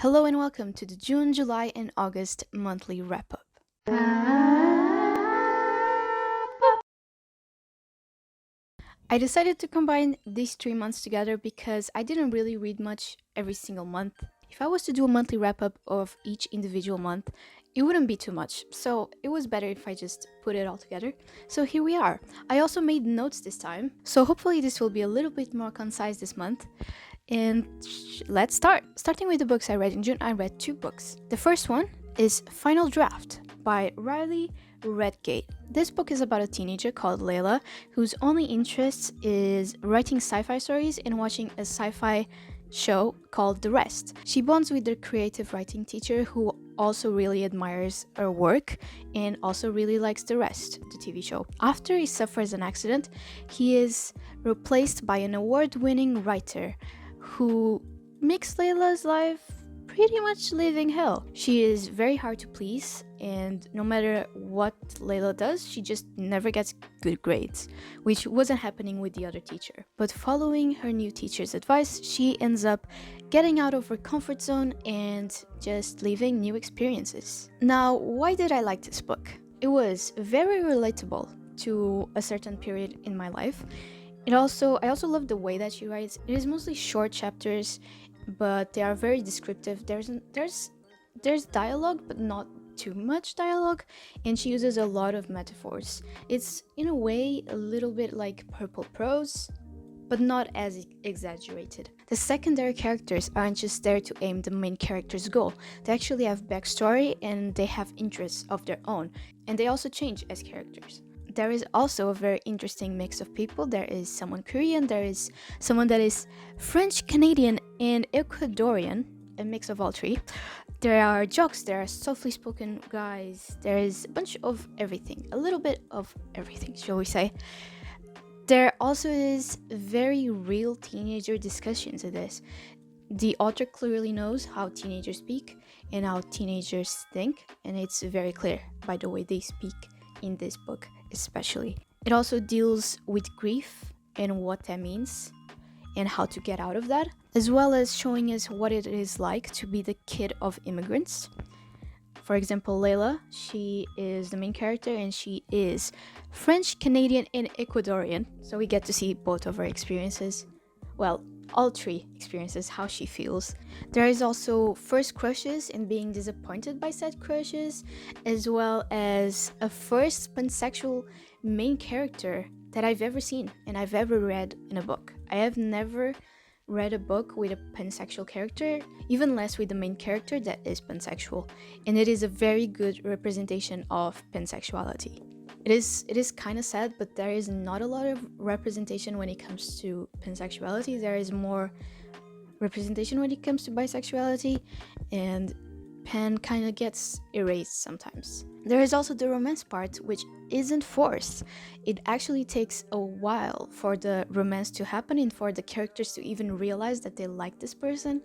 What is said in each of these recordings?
Hello and welcome to the June, July, and August monthly wrap up. I decided to combine these 3 months together because I didn't really read much every single month. If I was to do a monthly wrap up of each individual month, it wouldn't be too much, so it was better if I just put it all together. So here we are. I also made notes this time, so hopefully this will be a little bit more concise this month. And let's start. Starting with the books I read in June, I read two books. The first one is Final Draft by Riley Redgate. This book is about a teenager called Layla whose only interest is writing sci-fi stories and watching a sci-fi show called The Rest. She bonds with their creative writing teacher who also really admires her work and also really likes The Rest, the TV show. After he suffers an accident, he is replaced by an award-winning writer who makes Layla's life pretty much living hell. She is very hard to please, and no matter what Layla does, she just never gets good grades, which wasn't happening with the other teacher. But following her new teacher's advice, she ends up getting out of her comfort zone and just living new experiences. Now, why did I like this book? It was very relatable to a certain period in my life. I also love the way that she writes. It is mostly short chapters, but they are very descriptive. There's dialogue, but not too much dialogue, and she uses a lot of metaphors. It's in a way a little bit like purple prose, but not as exaggerated. The secondary characters aren't just there to aim the main character's goal. They actually have backstory and they have interests of their own, and they also change as characters. There is also a very interesting mix of people. There is someone Korean, there is someone that is French, Canadian, and Ecuadorian, a mix of all three. There are jokes, there are softly spoken guys, there is a bunch of everything, a little bit of everything, shall we say. There also is very real teenager discussions in this. The author clearly knows how teenagers speak and how teenagers think, and it's very clear by the way they speak in this book especially. It also deals with grief and what that means and how to get out of that, as well as showing us what it is like to be the kid of immigrants. For example, Layla, she is the main character and she is French, Canadian, and Ecuadorian, so we get to see both of her experiences. Well, all three experiences, how she feels. There is also first crushes and being disappointed by said crushes, as well as a first pansexual main character that I've ever seen and I've ever read in a book. I have never read a book with a pansexual character, even less with the main character that is pansexual, and it is a very good representation of pansexuality. It is kind of sad, but there is not a lot of representation when it comes to pansexuality. There is more representation when it comes to bisexuality, and pan kind of gets erased sometimes. There is also the romance part, which isn't forced. It actually takes a while for the romance to happen and for the characters to even realize that they like this person.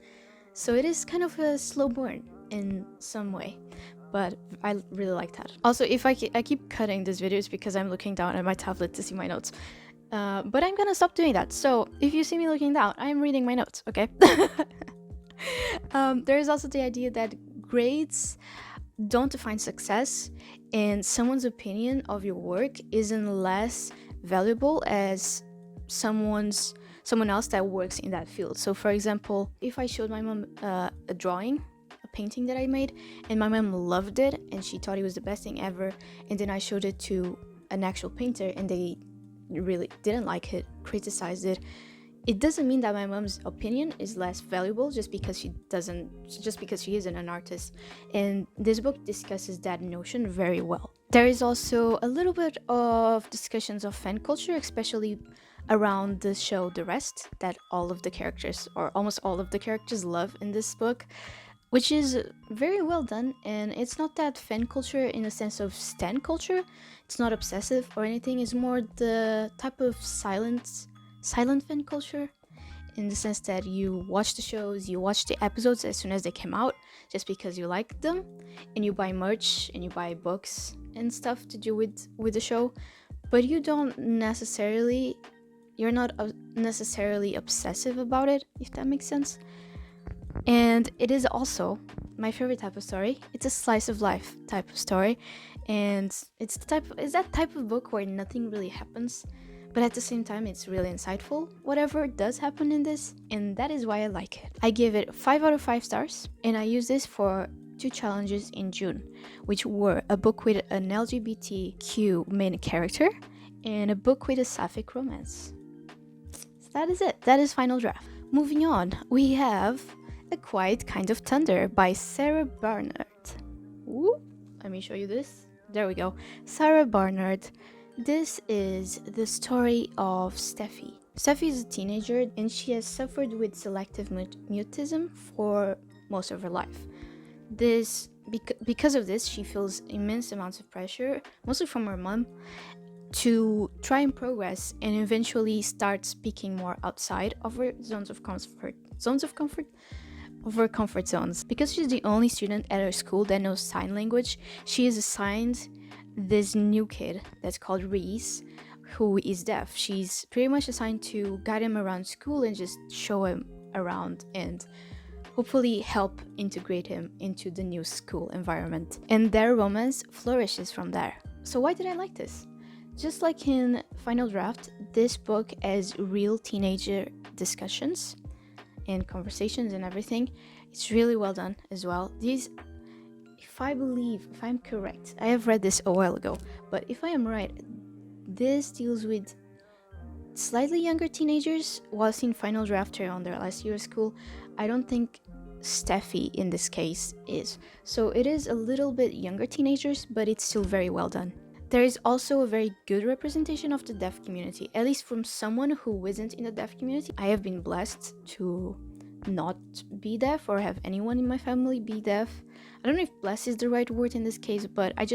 So it is kind of a slow burn in some way, but I really like that. Also, if I keep cutting these videos because I'm looking down at my tablet to see my notes. But I'm gonna stop doing that. So if you see me looking down, I'm reading my notes, okay? There is also the idea that grades don't define success, and someone's opinion of your work isn't less valuable as someone else that works in that field. So for example, if I showed my mom a drawing, a painting that I made, and my mom loved it and she thought it was the best thing ever, and then I showed it to an actual painter and they really didn't like it, criticized it, it doesn't mean that my mom's opinion is less valuable just because she isn't an artist. And this book discusses that notion very well. There is also a little bit of discussions of fan culture, especially around the show The Rest, that all of the characters, or almost all of the characters, love in this book, which is very well done. And it's not that fan culture in the sense of stan culture. It's not obsessive or anything. It's more the type of silent fan culture, in the sense that you watch the shows, you watch the episodes as soon as they came out just because you like them, and you buy merch and you buy books and stuff to do with the show, but you're not necessarily obsessive about it, if that makes sense. And it is also my favorite type of story. It's a slice of life type of story, and it's that type of book where nothing really happens, but at the same time it's really insightful whatever does happen in this, and that is why I like it. I give it 5 out of 5 stars, and I use this for 2 challenges in June, which were a book with an LGBTQ main character and a book with a sapphic romance. So that is it. That is Final Draft. Moving on, we have A Quiet Kind of Thunder by Sarah Barnard. Ooh, let me show you this. There we go. Sarah Barnard. This is the story of Steffi. Steffi is a teenager and she has suffered with selective mutism for most of her life. Because of this, she feels immense amounts of pressure, mostly from her mom, to try and progress and eventually start speaking more outside of her zones of comfort, of her comfort zones. Because she's the only student at her school that knows sign language, she is assigned this new kid that's called Reese, who is deaf. She's pretty much assigned to guide him around school and just show him around and hopefully help integrate him into the new school environment. And their romance flourishes from there. So why did I like this? Just like in Final Draft, this book has real teenager discussions and conversations and everything. It's really well done as well. These, if I'm correct, I have read this a while ago, but if I am right, this deals with slightly younger teenagers, whilst in Final Draft are on their last year of school. I don't think Steffi in this case is. So it is a little bit younger teenagers, but it's still very well done. There is also a very good representation of the deaf community, at least from someone who isn't in the deaf community. I have been blessed to not be deaf or have anyone in my family be deaf. I don't know if blessed is the right word in this case, but I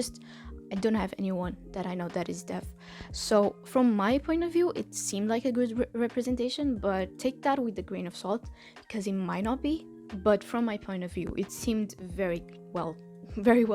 don't have anyone that I know that is deaf. So from my point of view, it seemed like a good representation, but take that with a grain of salt because it might not be. But from my point of view, it seemed very well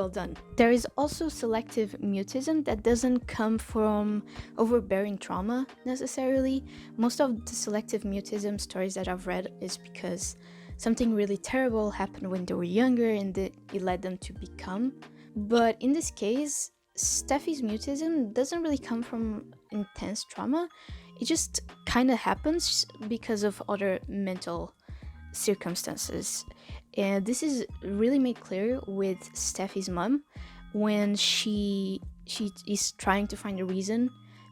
done. There is also selective mutism that doesn't come from overbearing trauma necessarily. Most of the selective mutism stories that I've read is because something really terrible happened when they were younger and it led them to become. But in this case, Steffi's mutism doesn't really come from intense trauma. It just kind of happens because of other mental circumstances. And this is really made clear with Steffi's mom when she is trying to find a reason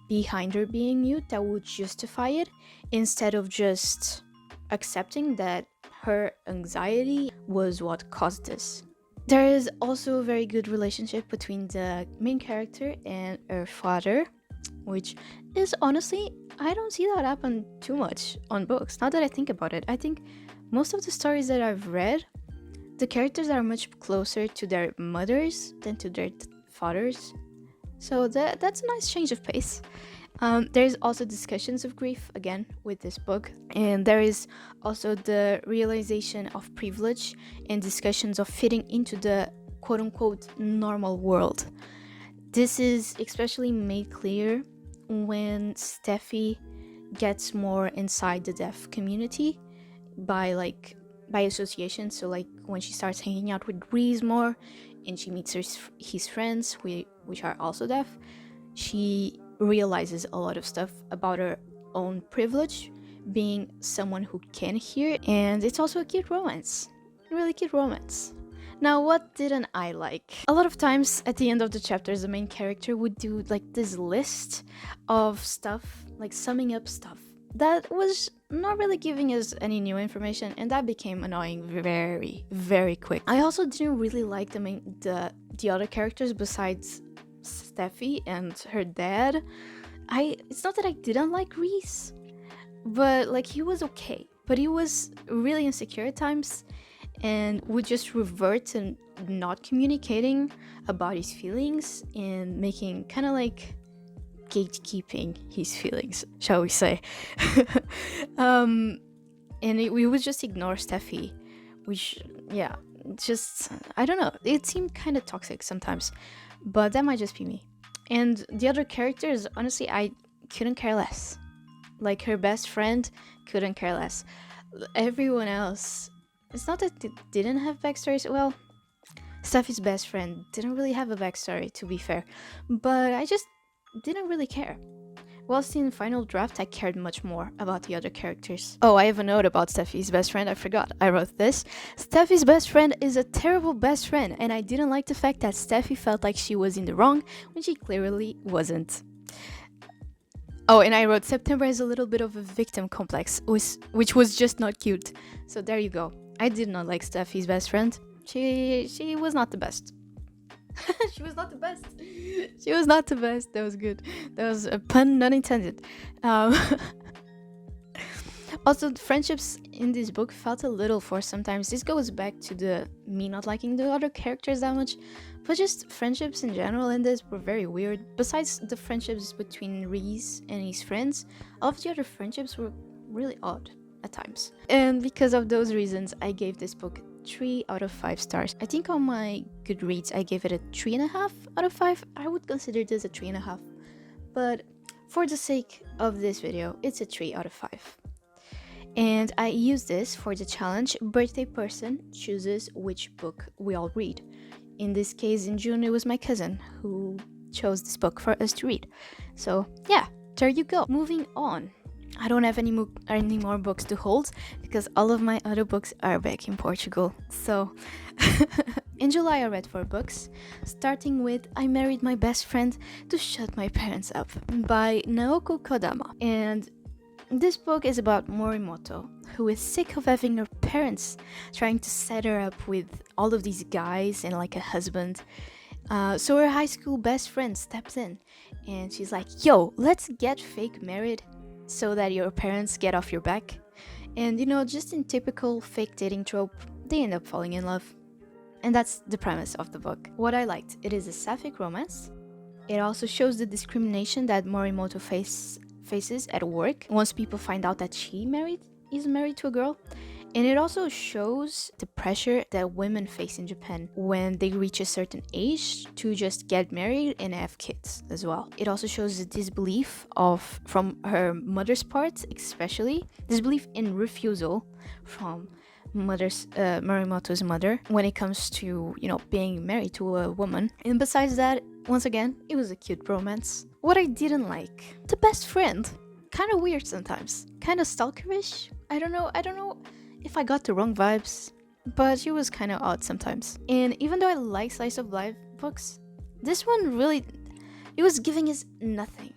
behind her being mute that would justify it, instead of just accepting that her anxiety was what caused this. There is also a very good relationship between the main character and her father, which is honestly, I don't see that happen too much on books. Now that I think about it, I think most of the stories that I've read, the characters are much closer to their mothers than to their fathers. So that's a nice change of pace. There's also discussions of grief, again, with this book. And there is also the realization of privilege and discussions of fitting into the quote-unquote normal world. This is especially made clear when Steffi gets more inside the deaf community by association. So like when she starts hanging out with Reese more and she meets his friends which are also deaf, she realizes a lot of stuff about her own privilege being someone who can hear. And it's also a cute romance, really cute romance. Now, what didn't I like? A lot of times at the end of the chapters, the main character would do like this list of stuff, like summing up stuff that was not really giving us any new information, and that became annoying very, very quick. I also didn't really like the other characters besides Steffi and her dad. It's not that I didn't like Reese, but like he was okay, but he was really insecure at times and would just revert to not communicating about his feelings and making kind of like gatekeeping his feelings, shall we say. And we would just ignore Steffi, which, yeah, just, I don't know, it seemed kind of toxic sometimes, but that might just be me. And the other characters, honestly, I couldn't care less. Like her best friend, couldn't care less. Everyone else, It's not that it didn't have backstories. Well, Steffi's best friend didn't really have a backstory, to be fair, but I just didn't really care. Whilst in Final Draft, I cared much more about the other characters. Oh, I have a note about Steffi's best friend. I forgot. I wrote this. Steffi's best friend is a terrible best friend, and I didn't like the fact that Steffi felt like she was in the wrong when she clearly wasn't. Oh, and I wrote September has a little bit of a victim complex, which was just not cute. So there you go. I did not like Steffi's best friend. She was not the best. She was not the best. She was not the best. That was good. That was a pun not intended. Um, Also, the friendships in this book felt a little forced sometimes. This goes back to the me not liking the other characters that much, but just friendships in general in this were very weird. Besides the friendships between Reese and his friends, all of the other friendships were really odd at times. And because of those reasons, I gave this book 3 out of 5 stars. I think on my Goodreads I gave it a 3.5 out of 5. I would consider this a 3.5, but for the sake of this video, it's a 3 out of 5. And I use this for the challenge birthday person chooses which book we all read. In this case, in June, it was my cousin who chose this book for us to read. So yeah, there you go. Moving on. I don't have any more books to hold because all of my other books are back in Portugal. So in July I read 4 books, starting with I Married My Best Friend to Shut My Parents Up by Naoko Kodama. And this book is about Morimoto, who is sick of having her parents trying to set her up with all of these guys and like a husband. So her high school best friend steps in and she's like, yo, let's get fake married so that your parents get off your back. And you know, just in typical fake dating trope, they end up falling in love. And that's the premise of the book. What I liked, it is a sapphic romance. It also shows the discrimination that Morimoto faces at work once people find out that is married to a girl. And it also shows the pressure that women face in Japan when they reach a certain age to just get married and have kids as well. It also shows the disbelief from her mother's part, especially disbelief in refusal from Morimoto's mother when it comes to, you know, being married to a woman. And besides that, once again, it was a cute romance. What I didn't like, the best friend, kind of weird sometimes, kind of stalkerish. I don't know if I got the wrong vibes, but she was kind of odd sometimes. And even though I like slice of life books, this one really, it was giving us nothing.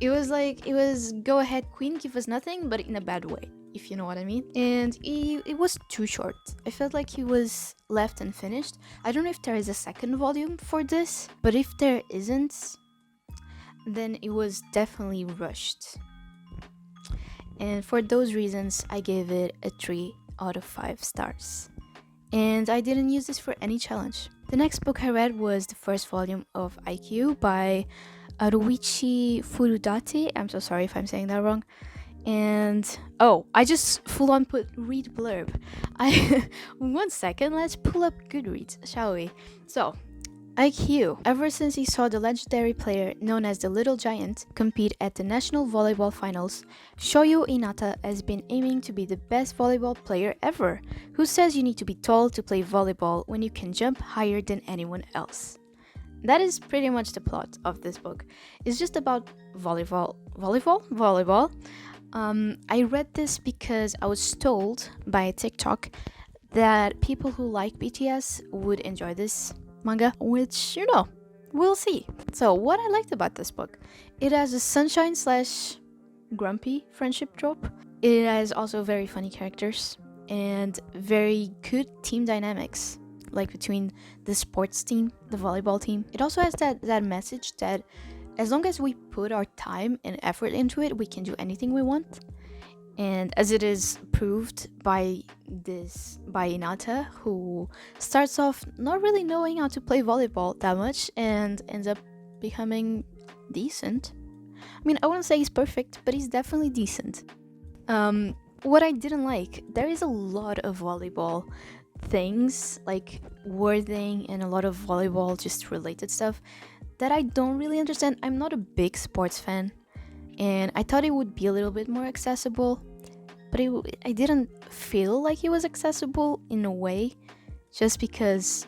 It was go ahead queen, give us nothing, but in a bad way, if you know what I mean. And it was too short. I felt like he was left unfinished. I don't know if there is a second volume for this, but if there isn't, then it was definitely rushed. And for those reasons, I gave it a 3 out of 5 stars. And I didn't use this for any challenge. The next book I read was the first volume of IQ by Aruichi Furudate. I'm so sorry if I'm saying that wrong. And I just full on put read blurb. 1 second, let's pull up Goodreads, shall we? So, IQ. Ever since he saw the legendary player known as the Little Giant compete at the National Volleyball Finals, Shoyo Inata has been aiming to be the best volleyball player ever. Who says you need to be tall to play volleyball when you can jump higher than anyone else? That is pretty much the plot of this book. It's just about volleyball. I read this because I was told by TikTok that people who like BTS would enjoy this manga, which, you know, we'll see. So what I liked about this book, it has a sunshine / grumpy friendship trope. It has also very funny characters and very good team dynamics, like between the sports team, the volleyball team. It also has that message that as long as we put our time and effort into it, we can do anything we want. And as it is proved by Inata, who starts off not really knowing how to play volleyball that much and ends up becoming decent. I mean, I wouldn't say he's perfect, but he's definitely decent. What I didn't like, there is a lot of volleyball things, like wording and a lot of volleyball just related stuff that I don't really understand. I'm not a big sports fan, and I thought it would be a little bit more accessible. but I didn't feel like it was accessible in a way, just because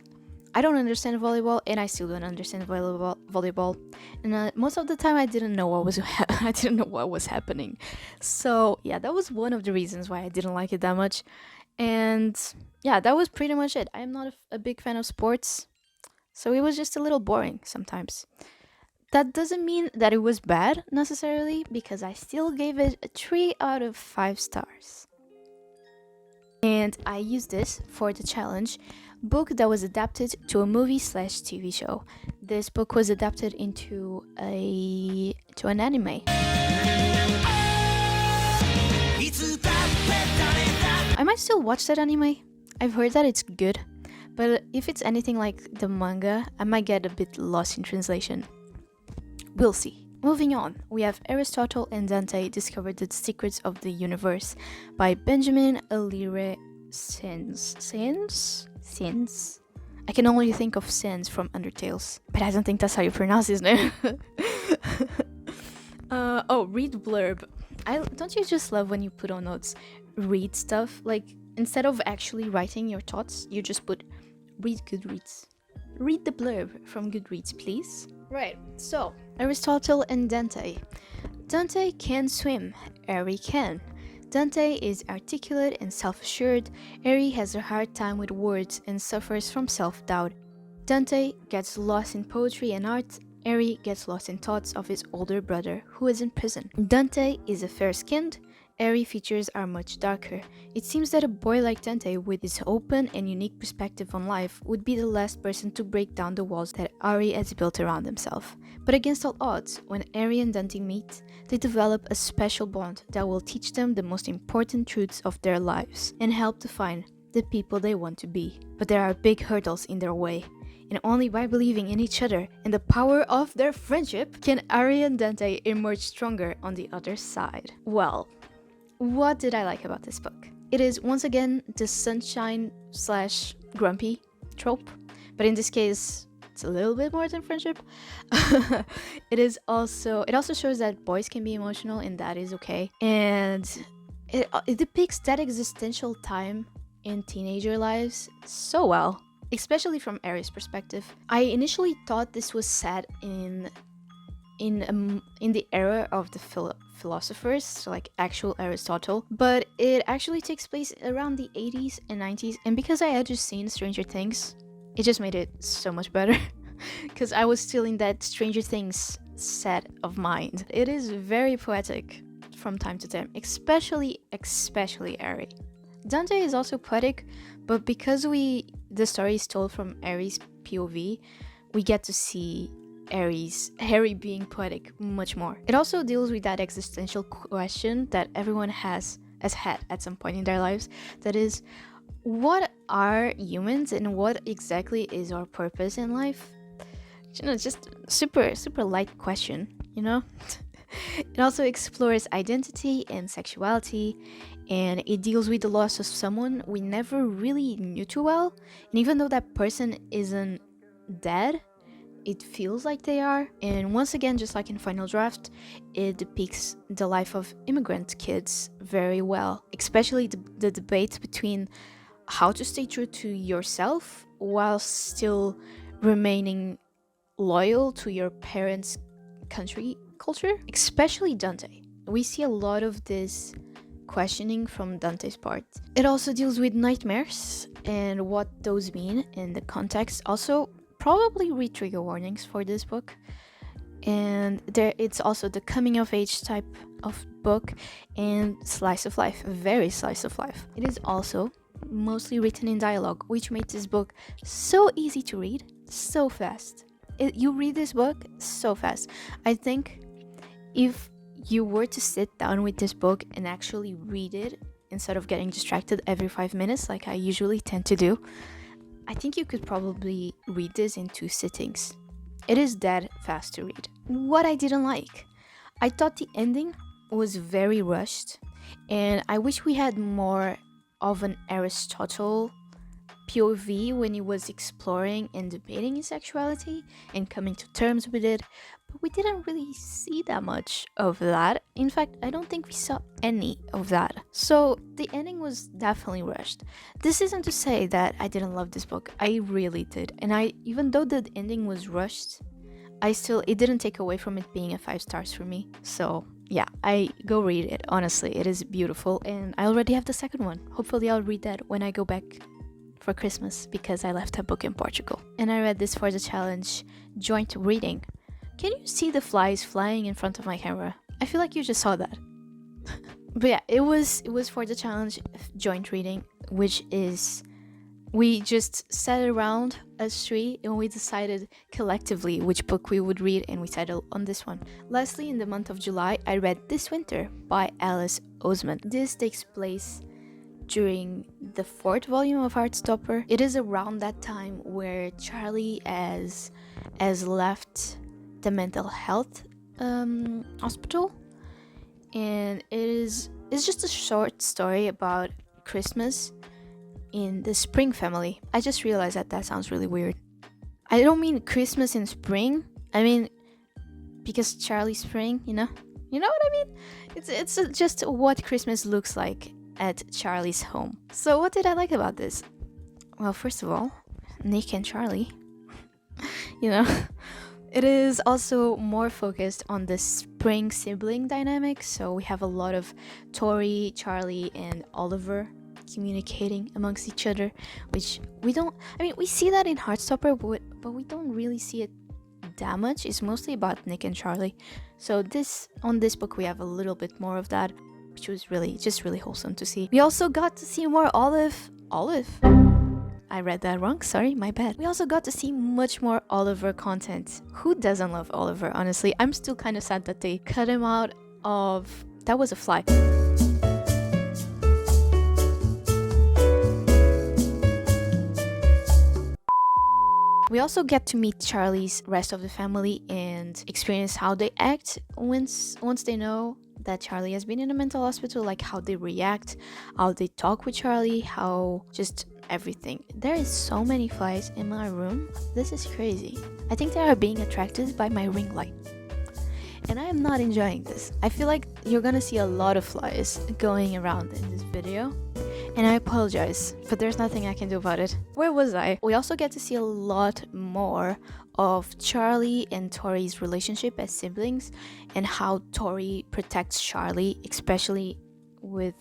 I don't understand volleyball, and I still don't understand volleyball, and most of the time I didn't know what was I didn't know what was happening. So yeah, that was one of the reasons why I didn't like it that much. And yeah, that was pretty much it. I'm not a big fan of sports, so it was just a little boring sometimes. That doesn't mean that it was bad necessarily, because I still gave it a 3 out of 5 stars. And I used this for the challenge book that was adapted to a movie slash TV show. This book was adapted into an anime. I might still watch that anime. I've heard that it's good, but if it's anything like the manga, I might get a bit lost in translation. We'll see. Moving on, we have Aristotle and Dante discovered the secrets of the universe by Benjamin Alire Sins. Sins? I can only think of Sins from Undertales, but I don't think that's how you pronounce his name. Read blurb. Don't you just love when you put on notes, read stuff? Like, instead of actually writing your thoughts, you just put, read Goodreads. Read the blurb from Goodreads, please. Right, so, Aristotle and Dante. Dante can swim, Ari can. Dante is articulate and self-assured. Ari has a hard time with words and suffers from self-doubt. Dante gets lost in poetry and art. Ari gets lost in thoughts of his older brother, who is in prison. Dante is a fair-skinned. Ari features are much darker. It seems that a boy like Dante, with his open and unique perspective on life, would be the last person to break down the walls that Ari has built around himself. But against all odds, when Ari and Dante meet, they develop a special bond that will teach them the most important truths of their lives and help to find the people they want to be. But there are big hurdles in their way, and only by believing in each other and the power of their friendship can Ari and Dante emerge stronger on the other side. Well, what did I like about this book? It is once again the sunshine slash grumpy trope, but in this case, it's a little bit more than friendship. It also shows that boys can be emotional, and that is okay. And it depicts that existential time in teenager lives so well, especially from Ari's perspective. I initially thought this was set in the era of the philosophers, so like actual Aristotle, but it actually takes place around the 80s and 90s, and because I had just seen Stranger Things, it just made it so much better, because I was still in that Stranger Things set of mind. It is very poetic from time to time, especially Ari. Dante is also poetic, but because the story is told from Ari's POV, we get to see Harry being poetic much more. It also deals with that existential question that everyone has had at some point in their lives, that is, what are humans and what exactly is our purpose in life? Just super light question, It also explores identity and sexuality, and it deals with the loss of someone we never really knew too well, and even though that person isn't dead, it feels like they are. And once again, just like in Final Draft, it depicts the life of immigrant kids very well, especially the debate between how to stay true to yourself while still remaining loyal to your parents' country culture, especially Dante. We see a lot of this questioning from Dante's part. It also deals with nightmares and what those mean in the context. Also, probably read trigger warnings for this book. And it's also the coming of age type of book and slice of life, very slice of life. It is also mostly written in dialogue, which makes this book so easy to read, so fast. You read this book so fast. I think if you were to sit down with this book and actually read it instead of getting distracted every 5 minutes like I usually tend to do, I think you could probably read this in 2 sittings. It is that fast to read. What I didn't like, I thought the ending was very rushed, and I wish we had more of an Aristotle POV when he was exploring and debating his sexuality and coming to terms with it. but we didn't really see that much of that. In fact, I don't think we saw any of that. So the ending was definitely rushed. This isn't to say that I didn't love this book. I really did. And even though the ending was rushed, it didn't take away from it being a 5 stars for me. So yeah, I go read it. Honestly, it is beautiful, and I already have the second one. Hopefully I'll read that when I go back for Christmas, because I left a book in Portugal. And I read this for the challenge joint reading. Can you see the flies flying in front of my camera? I feel like you just saw that. But yeah, it was for the challenge joint reading, which is we just sat around a tree and we decided collectively which book we would read, and we settled on this one. Lastly, in the month of July, I read This Winter by Alice Oseman. This takes place during the 4th volume of Heartstopper. It is around that time where Charlie has left the mental health hospital, and it's just a short story about Christmas in the Spring family. I just realized that sounds really weird. I don't mean Christmas in spring. I mean because Charlie Spring, you know what I mean? It's just what Christmas looks like at Charlie's home. So what did I like about this? Well, first of all, Nick and Charlie. It is also more focused on the Spring sibling dynamic. So we have a lot of Tori, Charlie, and Oliver communicating amongst each other, which we see that in Heartstopper, but we don't really see it that much. It's mostly about Nick and Charlie. So on this book we have a little bit more of that, which was really wholesome to see. We also got to see more Olive. I read that wrong, sorry, my bad. We also got to see much more Oliver content. Who doesn't love Oliver, honestly? I'm still kind of sad that they cut him out of... That was a fly. We also get to meet Charlie's rest of the family and experience how they act once they know that Charlie has been in a mental hospital, like how they react, how they talk with Charlie, how just everything. There is so many flies in my room. This is crazy. I think they are being attracted by my ring light. And I am not enjoying this. I feel like you're gonna see a lot of flies going around in this video. And I apologize, but there's nothing I can do about it. Where was I? We also get to see a lot more of Charlie and Tori's relationship as siblings, and how Tori protects Charlie, especially with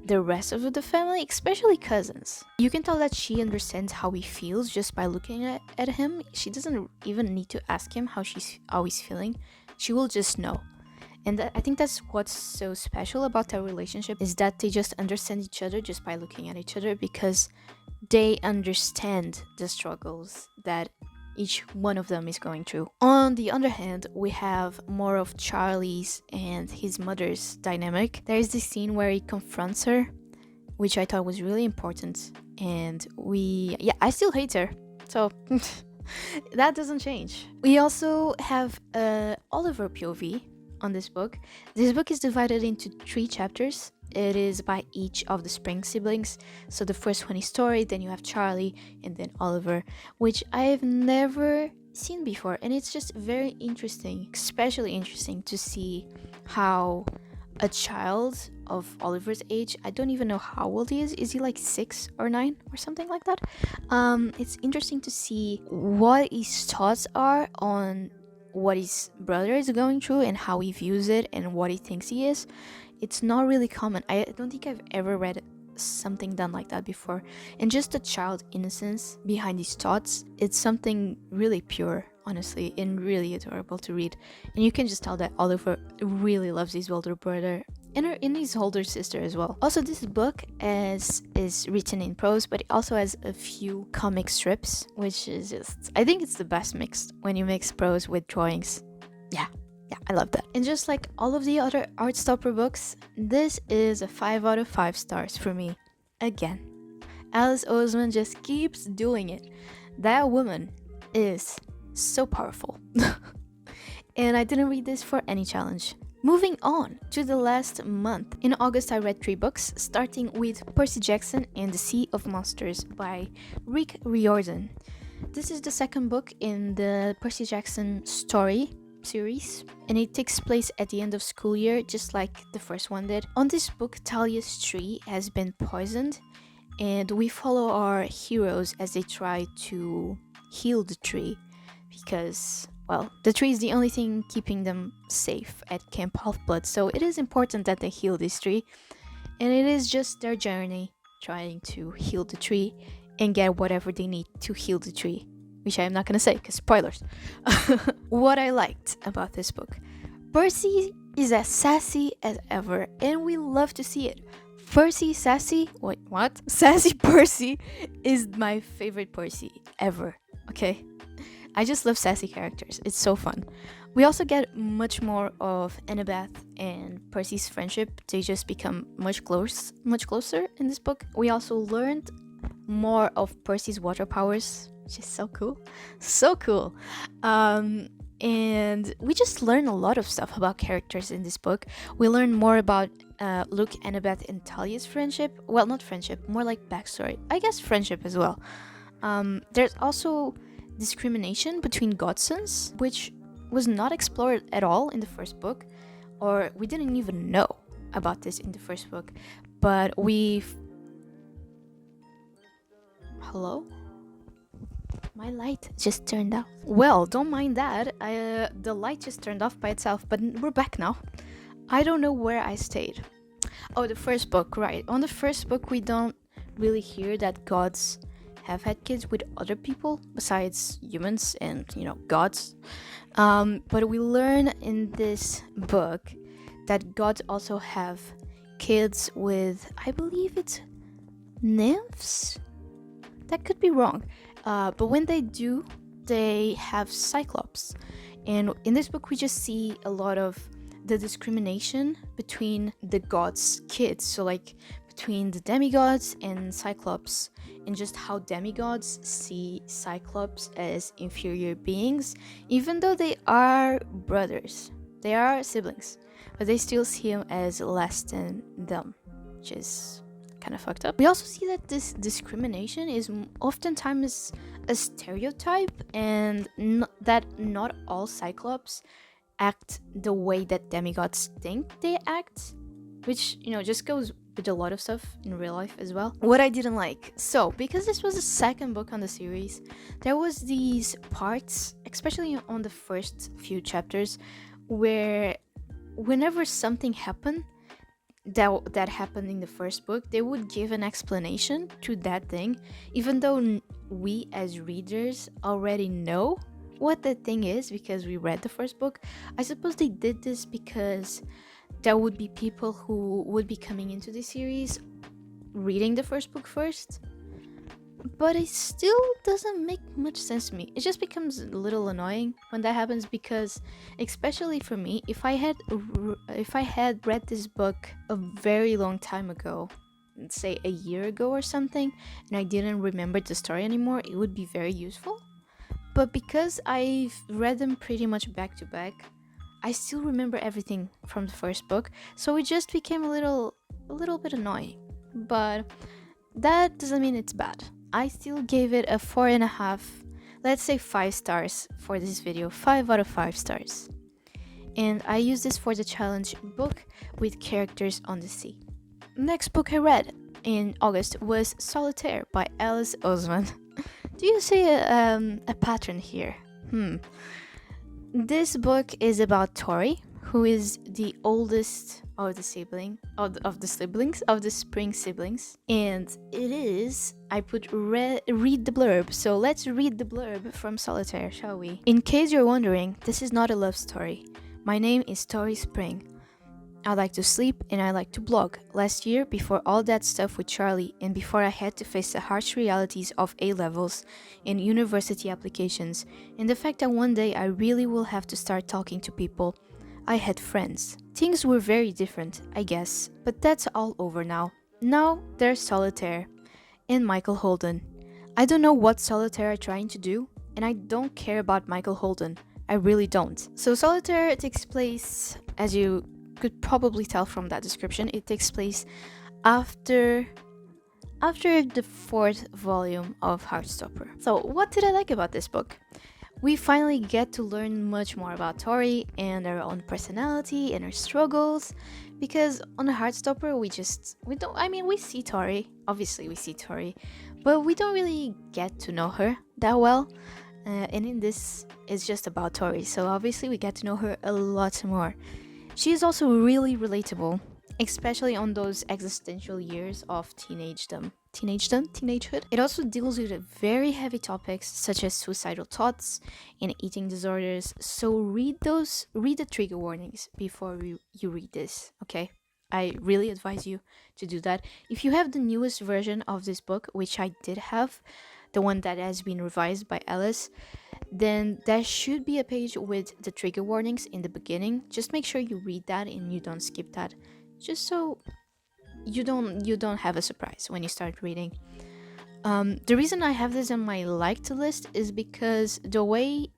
the rest of the family, especially cousins. You can tell that she understands how he feels just by looking at him. She doesn't even need to ask him how he's feeling. She will just know. And I think that's what's so special about their relationship, is that they just understand each other just by looking at each other, because they understand the struggles that each one of them is going through. On the other hand, we have more of Charlie's and his mother's dynamic. There's this scene where he confronts her, which I thought was really important. And I still hate her. So that doesn't change. We also have Oliver POV on this book. This book is divided into 3 chapters. It is by each of the Spring siblings. So the first one is Tori, then you have Charlie, and then Oliver, which I've never seen before, and it's just very interesting, especially interesting to see how a child of Oliver's age, I don't even know how old he is he like 6 or 9 or something like that? It's interesting to see what his thoughts are on what his brother is going through and how he views it and what he thinks he is. It's not really common. I don't think I've ever read something done like that before. And just the child innocence behind his thoughts, it's something really pure, honestly, and really adorable to read. And you can just tell that Oliver really loves his older brother and his older sister as well. Also, this book is written in prose, but it also has a few comic strips, which is just, I think it's the best mix when you mix prose with drawings. Yeah, I love that. And just like all of the other Heartstopper books, this is a 5 out of 5 stars for me. Again, Alice Oseman just keeps doing it. That woman is so powerful. And I didn't read this for any challenge. Moving on to the last month. In August, I read 3 books, starting with Percy Jackson and the Sea of Monsters by Rick Riordan. This is the second book in the Percy Jackson story series, and it takes place at the end of school year, just like the first one did. On this book, Talia's tree has been poisoned, and we follow our heroes as they try to heal the tree because, well, the tree is the only thing keeping them safe at Camp Half-Blood, so it is important that they heal this tree, and it is just their journey trying to heal the tree and get whatever they need to heal the tree, which I'm not gonna say because spoilers. What I liked about this book: Percy is as sassy as ever, and we love to see it. Percy Sassy, wait, what? Sassy Percy is my favorite Percy ever, okay? I just love sassy characters, it's so fun. We also get much more of Annabeth and Percy's friendship. They just become much closer in this book. We also learned more of Percy's water powers, which is so cool. So cool. And we just learn a lot of stuff about characters in this book. We learn more about Luke, Annabeth, and Talia's friendship. Well, not friendship, more like backstory. I guess friendship as well. There's also discrimination between godsons, which was not explored at all in the first book, or we didn't even know about this in the first book. But Hello? My light just turned off. Well, don't mind that. The light just turned off by itself, but we're back now. I don't know where I stayed. Oh, the first book, right. On the first book, we don't really hear that gods have had kids with other people besides humans and, gods. But we learn in this book that gods also have kids with, I believe it's nymphs? That could be wrong. But when they do, they have Cyclops. And in this book, we just see a lot of the discrimination between the gods' kids. So, like, between the demigods and Cyclops, and just how demigods see Cyclops as inferior beings, even though they are brothers. They are siblings, but they still see him as less than them, which is kind of fucked up. We also see that this discrimination is oftentimes a stereotype, and that not all Cyclops act the way that demigods think they act, which, just goes with a lot of stuff in real life as well. What I didn't like, so because this was the second book on the series, there was these parts, especially on the first few chapters, where whenever something happened that happened in the first book, they would give an explanation to that thing, even though we as readers already know what that thing is because we read the first book. I suppose they did this because there would be people who would be coming into the series reading the first book first, but it still doesn't make much sense to me. It just becomes a little annoying when that happens, because especially for me, if I had read this book a very long time ago, say a year ago or something, and I didn't remember the story anymore, it would be very useful. But because I've read them pretty much back to back, I still remember everything from the first book, so it just became a little bit annoying. But that doesn't mean it's bad. I still gave it a 4.5, let's say 5 stars for this video, 5 out of 5 stars. And I used this for the challenge book with characters on the sea. Next book I read in August was Solitaire by Alice Oseman. Do you see a pattern here? This book is about Tori, who is the oldest of the Spring siblings, and it is, I put read the blurb, so let's read the blurb from Solitaire, shall we? In case you're wondering, this is not a love story. My name is Tori Spring. I like to sleep and I like to blog. Last year, before all that stuff with Charlie, and before I had to face the harsh realities of A-levels and university applications, and the fact that one day I really will have to start talking to people, I had friends. Things were very different, I guess, but that's all over now. Now there's Solitaire and Michael Holden. I don't know what Solitaire are trying to do, and I don't care about Michael Holden. I really don't. So Solitaire takes place, as you could probably tell from that description, it takes place after after the fourth volume of Heartstopper. So, what did I like about this book? We finally get to learn much more about Tori and her own personality and her struggles. Because on the Heartstopper, we see Tori. Obviously, we see Tori. But we don't really get to know her that well. And in this, it's just about Tori. So obviously, we get to know her a lot more. She is also really relatable, especially on those existential years of teenagehood. It also deals with very heavy topics such as suicidal thoughts and eating disorders. So read the trigger warnings before you read this, okay? I really advise you to do that. If you have the newest version of this book, which I did have, the one that has been revised by Alice, then there should be a page with the trigger warnings in the beginning. Just make sure you read that and you don't skip that, just so you don't have a surprise when you start reading. The reason I have this on my liked list is because the way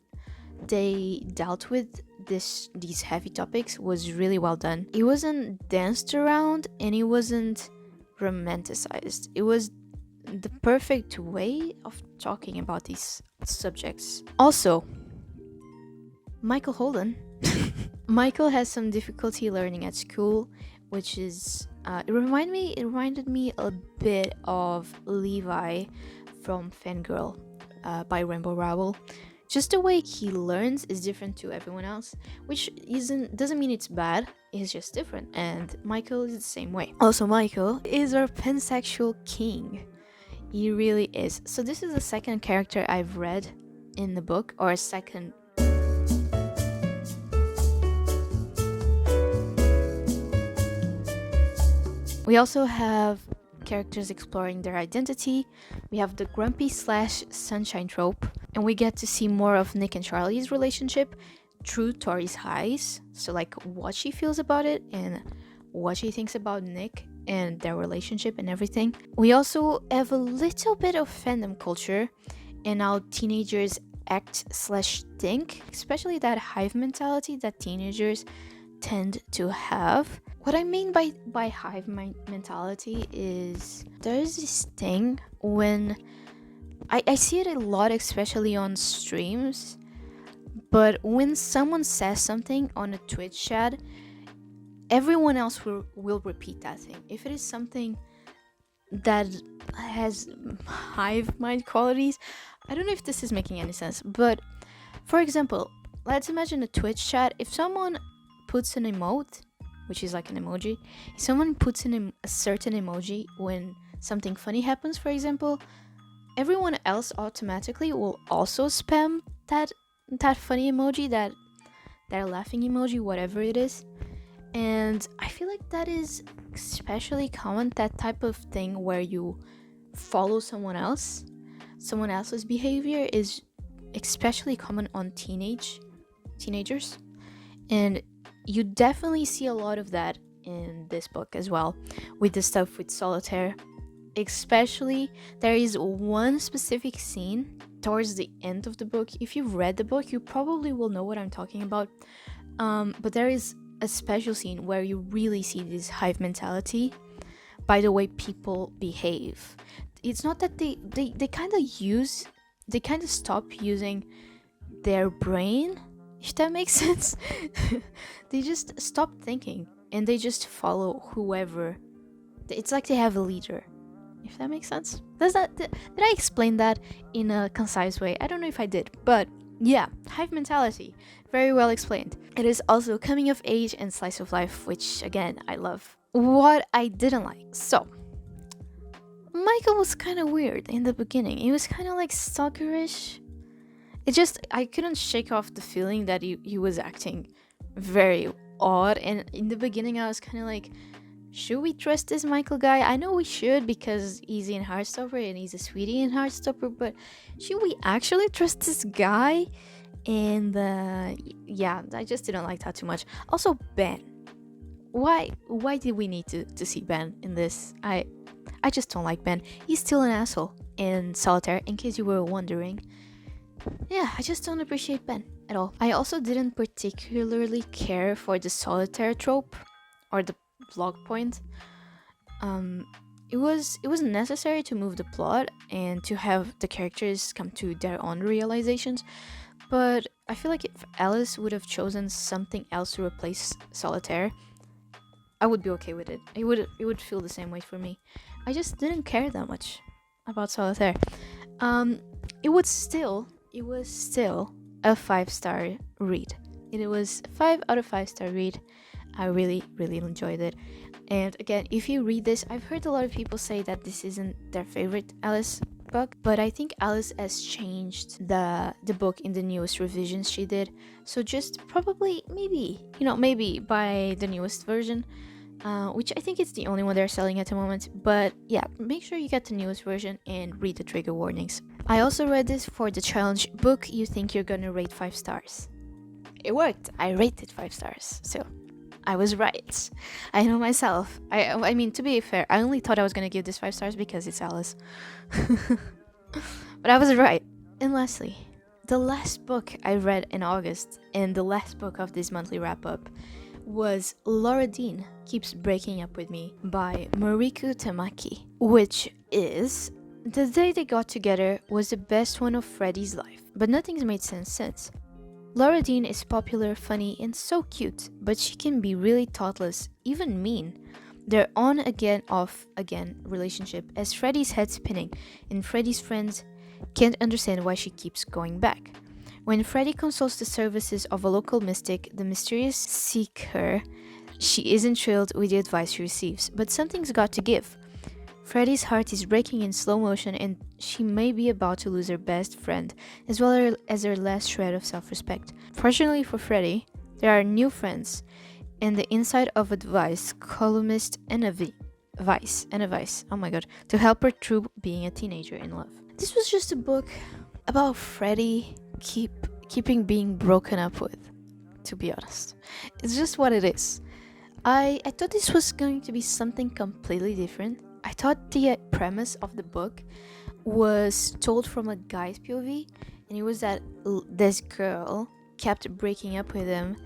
they dealt with these heavy topics was really well done. It wasn't danced around and it wasn't romanticized. It was the perfect way of talking about these subjects. Also, Michael Holden. Michael has some difficulty learning at school, which is it reminded me a bit of Levi from Fangirl by Rainbow Rowell. Just the way he learns is different to everyone else, which doesn't mean it's bad. It's just different, and Michael is the same way. Also, Michael is our pansexual king. He really is. So this is the second character I've read in the book, or a second. We also have characters exploring their identity. We have the grumpy / sunshine trope, and we get to see more of Nick and Charlie's relationship through Tori's highs. So like what she feels about it and what she thinks about Nick and their relationship and everything. We also have a little bit of fandom culture and how teenagers act / think, especially that hive mentality that teenagers tend to have. What I mean by hive mentality is there's this thing when I see it a lot, especially on streams, but when someone says something on a Twitch chat, everyone else will repeat that thing. If it is something that has hive mind qualities, I don't know if this is making any sense, but for example, let's imagine a Twitch chat. If someone puts an emote, which is like an emoji, if someone puts in a certain emoji when something funny happens, for example, everyone else automatically will also spam that funny emoji, that laughing emoji, whatever it is. And I feel like that is especially common, that type of thing where you follow someone else's behavior is especially common on teenagers. And you definitely see a lot of that in this book as well, with the stuff with Solitaire. Especially, there is one specific scene towards the end of the book. If you've read the book, you probably will know what I'm talking about. But there is a special scene where you really see this hive mentality by the way people behave. It's not that they kind of stop using their brain, if that makes sense. They just stop thinking and they just follow whoever. It's like they have a leader, if that makes sense. Did I explain that in a concise way? I don't know if I did, but yeah, hive mentality, very well explained. It is also coming of age and slice of life, which again I love. What I didn't like, so Michael was kind of weird in the beginning. He was kind of like stalkerish. I couldn't shake off the feeling that he was acting very odd, and in the beginning I was kind of like, should we trust this Michael guy? I know we should because he's in Heartstopper and he's a sweetie in Heartstopper, but should we actually trust this guy? And yeah, I just didn't like that too much. Also, Ben. Why did we need to see Ben in this? I just don't like Ben. He's still an asshole in Solitaire, in case you were wondering. Yeah, I just don't appreciate Ben at all. I also didn't particularly care for the Solitaire trope or the vlog point. it was necessary to move the plot and to have the characters come to their own realizations, but I feel like if Alice would have chosen something else to replace Solitaire, I would be okay with it. It would feel the same way for me. I just didn't care that much about Solitaire. Um, it was still a 5-star read. It was a 5 out of 5 star read. I really, really enjoyed it. And again, if you read this, I've heard a lot of people say that this isn't their favorite Alice book, but I think Alice has changed the book in the newest revisions she did. So just probably maybe buy the newest version, which I think it's the only one they're selling at the moment. But yeah, make sure you get the newest version and read the trigger warnings. I also read this for the challenge book you think you're gonna rate 5 stars. It worked. I rated 5 stars. So I was right. I know myself. I mean, to be fair, I only thought I was gonna give this 5 stars because it's Alice. But I was right. And lastly, the last book I read in August and the last book of this monthly wrap up was Laura Dean Keeps Breaking Up With Me by Mariko Tamaki, which is the day they got together was the best one of Freddie's life, but nothing's made sense since. Laura Dean is popular, funny, and so cute, but she can be really thoughtless, even mean. Their on again, off again relationship has Freddie's head spinning, and Freddie's friends can't understand why she keeps going back. When Freddie consults the services of a local mystic, the mysterious seeker, she isn't thrilled with the advice she receives, but something's got to give. Freddie's heart is breaking in slow motion, and she may be about to lose her best friend, as well as her last shred of self-respect. Fortunately for Freddie, there are new friends, and the inside of advice columnist and a vice, oh my god, to help her through being a teenager in love. This was just a book about Freddie keeping being broken up with, to be honest. It's just what it is. I thought this was going to be something completely different. I thought the premise of the book was told from a guy's POV, and it was that this girl kept breaking up with him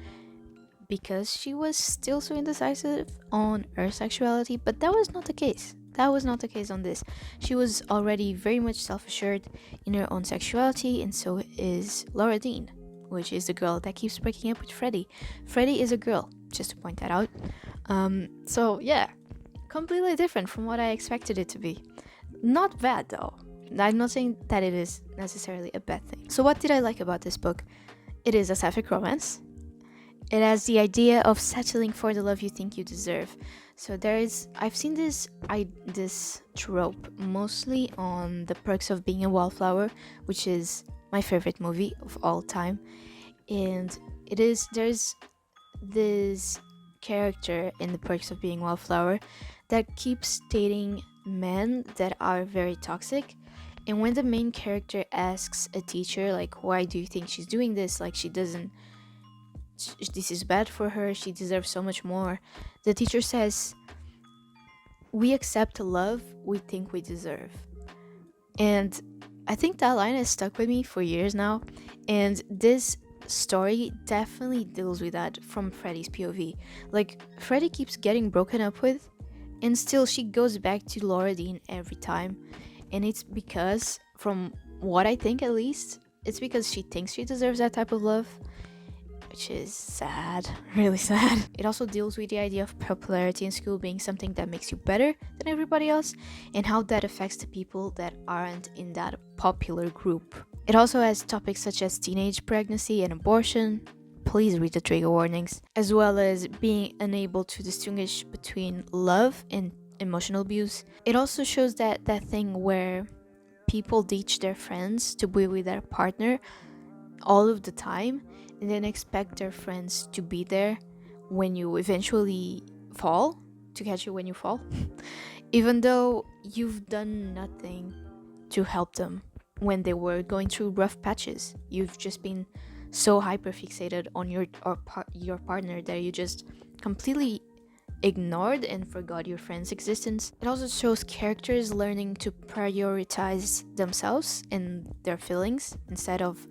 because she was still so indecisive on her sexuality, but that was not the case. That was not the case on this. She was already very much self-assured in her own sexuality, and so is Laura Dean, which is the girl that keeps breaking up with Freddie. Freddie is a girl, just to point that out. So yeah, completely different from what I expected it to be. Not bad though. I'm not saying that it is necessarily a bad thing. So what did I like about this book? It is a sapphic romance. It has the idea of settling for the love you think you deserve. So I've seen this trope mostly on The Perks of Being a Wallflower, which is my favorite movie of all time. And there's this character in The Perks of Being a Wallflower that keeps dating men that are very toxic. And when the main character asks a teacher, like, why do you think she's doing this? Like, this is bad for her, she deserves so much more. The teacher says, we accept love we think we deserve. And I think that line has stuck with me for years now. And this story definitely deals with that from Freddie's POV. Like, Freddie keeps getting broken up with, and still she goes back to Laura Dean every time. And it's because, from what I think at least, it's because she thinks she deserves that type of love, which is sad, really sad. It also deals with the idea of popularity in school being something that makes you better than everybody else, and how that affects the people that aren't in that popular group. It also has topics such as teenage pregnancy and abortion. Please read the trigger warnings, as well as being unable to distinguish between love and emotional abuse. It also shows that thing where people ditch their friends to be with their partner all of the time, and then expect their friends to be there when you eventually fall, to catch you when you fall, even though you've done nothing to help them when they were going through rough patches. You've just been so hyperfixated on your partner that you just completely ignored and forgot your friend's existence. It also shows characters learning to prioritize themselves and their feelings instead of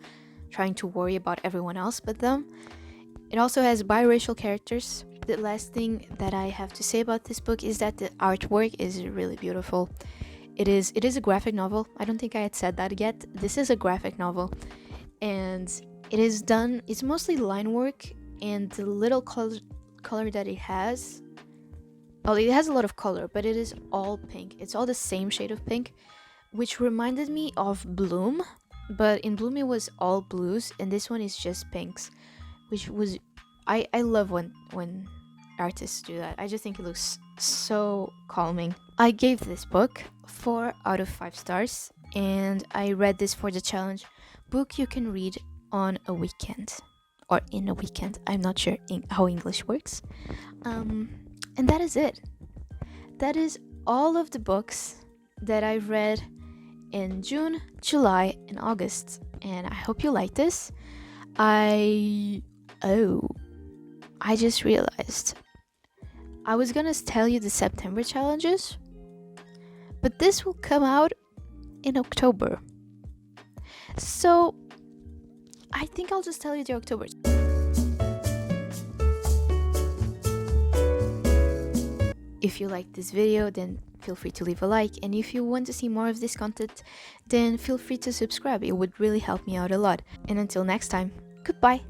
trying to worry about everyone else but them. It also has biracial characters, The last thing that I have to say about this book is that the artwork is really beautiful. It is a graphic novel. I don't think I had said that yet. This is a graphic novel, and it's mostly line work, and the little color that it has. Oh, it has a lot of color, but it is all pink. It's all the same shade of pink, which reminded me of Bloom, but in Bloom it was all blues, and this one is just pinks, which was I love when artists do that. I just think it looks so calming. I gave this book 4 out of 5 stars, and I read this for the challenge book you can read on a weekend or in a weekend. I'm not sure how English works. And that is it. That is all of the books that I read in June, July, and August. And I hope you like this. I just realized I was gonna tell you the September challenges, but this will come out in October. So I think I'll just tell you the October. If you liked this video, then feel free to leave a like, and if you want to see more of this content, then feel free to subscribe. It would really help me out a lot. And until next time, goodbye!